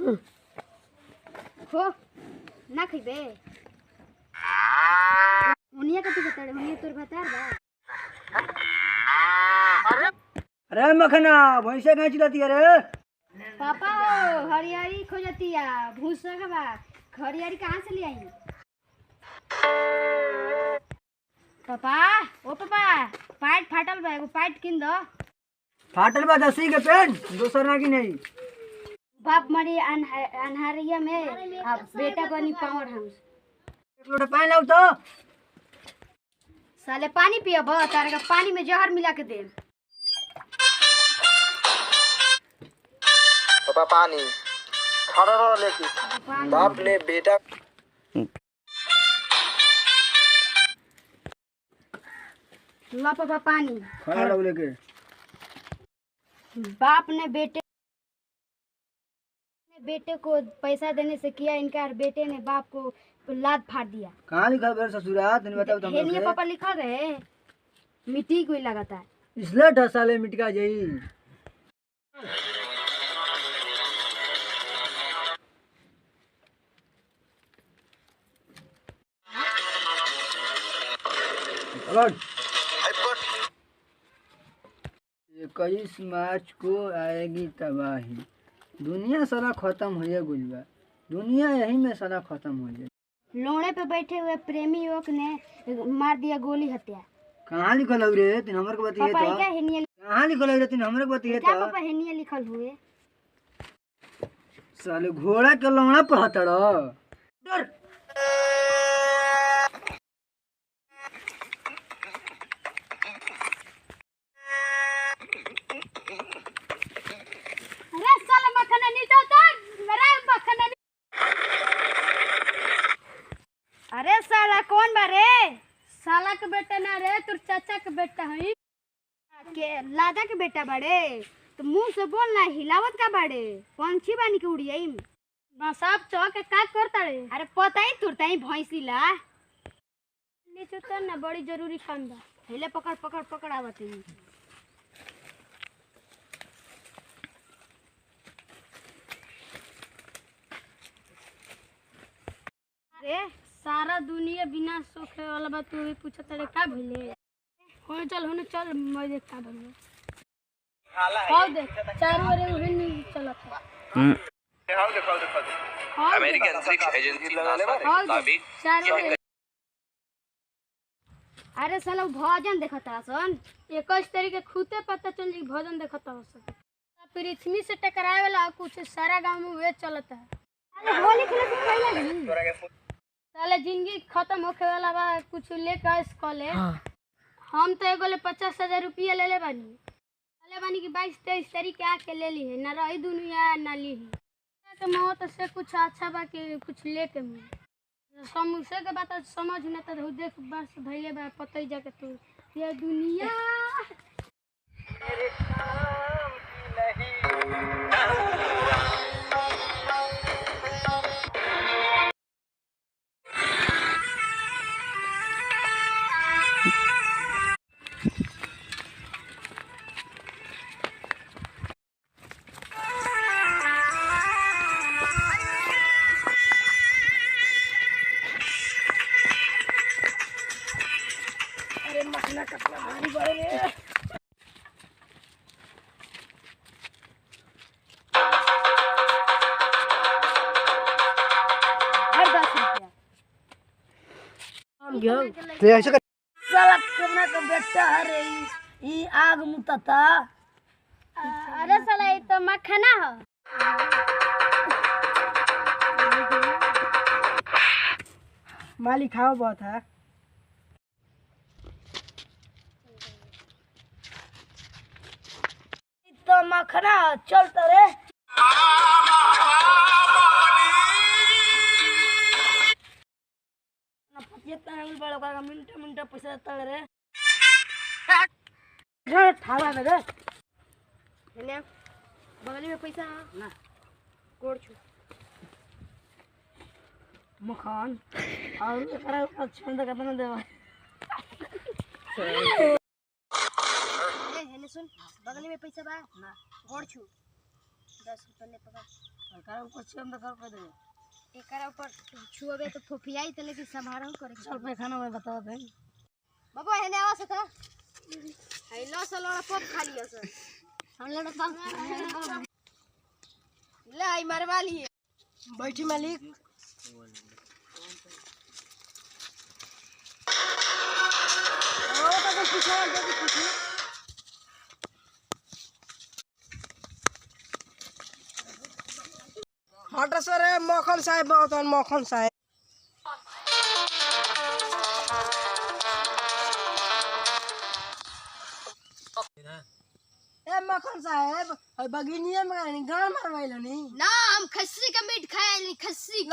हो ना खइबे उनिया कथि बताड़े उनिया तोर बता बा। अरे मखना भैंसे कहाँ चिल्लाती है रे? पापा हरियारी खोजतिया भूसा का बा हरियारी कहाँ से ले आई? पापा ओ पापा पाइट फाटल बा एगो पाइट किन दो। फाटल बा दसी के पेन दोसर ना की नहीं। बाप मरी अनहारिया में अब बेटा बनी पावर हाउस। एक लोटा पानी लाओ तो। साले पानी पिया बा तारे का पानी में जहर मिला के दे। पापा पानी खड़ा रहो लेके बाप ने बेटा ला पापा पानी खड़ा रहो लेके। बाप ने बेटे को पैसा देने से किया इनकार। बेटे ने बाप को लात फाड़ दिया। कहाँ लिखा है ससुरा? तने बताओ तो हेलिया पापा लिखा रहे मिट्टी कोई लगाता है इसलिए 10 साल मिटका जाई। अलर्ट 21 मार्च को आएगी तबाही। दुनिया सारा खत्म हो जाए गुलबा। दुनिया यही में सारा खत्म हो जाए। लोड़े पे बैठे हुए प्रेमी युवक ने मार दिया गोली हत्या। कहाँ लिखल है रे? तीन हमर के बताइए पापा तो। क्या हेनिया कहाँ लिखल है रे? तीन हमर के बताइए क्या तो। पापा हेनिया लिखल हुए? साले घोड़ा के लौड़ा पढ़ता रह। डर अरे साला मखना नीचे उतर मेरा मखना अरे साला कौन बा रे? साला के बेटा ना रे तोर चाचा के बेटा हई के लादा के बेटा बड़े तो मुंह से बोल ना हिलावत का बड़े पंछी बानी के उड़ियाई बसाब चौक के का करता रे? अरे पता ही तुरता ही भैंसी ला नीचे उतर ना बड़ी जरूरी काम बा। हिले पकड़ पकड़ पकड़ आवत है। अरे सारा दुनिया बिना सोखे वाला बात तू भी पूछत रे का भइले? होने चल मैं देख का भइले। हां देख चारों ओर उहे नहीं चलत है। अमेरिकन अंतरिक्ष एजेंसी नासा के मुताबिक चारों ओर अरे साला भोजन देखता सन 21 तारीख के खुदे पता चल जी भोजन देखता हो सब पृथ्वी से टकराए वाला कुछ सारा गांव में वे चलता है। अरे होली खेले से पहले नहीं साले जिंदगी खत्म होखे वाला बा कुछ लेके कॉले। हम तो एगो ले 50,000 रुपया ले बानी कि 22-23 तारीख के आके ले ली है ना रही दुनिया ना ली है तो मौत से कुछ अच्छा बा कि कुछ लेके समूसे के बात समझ न तो देख बस धैले बा पता ही जाके तू ये दुनिया मखना कपड़ा भारी बड़े रे। हर 10 रुपया ऐसे साला केना के बेटा रे ई आग मुतता। अरे साला ये तो मखना हो। मालिक खाओ बहुत है। तो मखना चलता रे बड़ा मिनट पैसा देता रे घर ठावा में रे हेले बगल में पैसा ना कोड़ छु मखान और एकरा अच्छा दे कितना देवा हेले सुन बगल में पैसा बा ना कोड़ छु 10 रुपया ले पकड़ एकरा ऊपर छम कर दे। एकरा ऊपर छुअबे तो फोफियाई त लेकिन संभारो करे चल पैखाना में बताओ दे। बाबा हेने आवा से था हेलो सलोड़ा पप खा लियो सर हम लोग पप ले आई मरवा लिए बैठी मालिक। ओ तो पीछे दे पीछे। हट सर मक्खन साहब बहुत मक्खन साहब। ए मक्खन साहब बगिनिया में गान मारवाइल नहीं ना हम खस्सी का मीट खाए नहीं खस्सी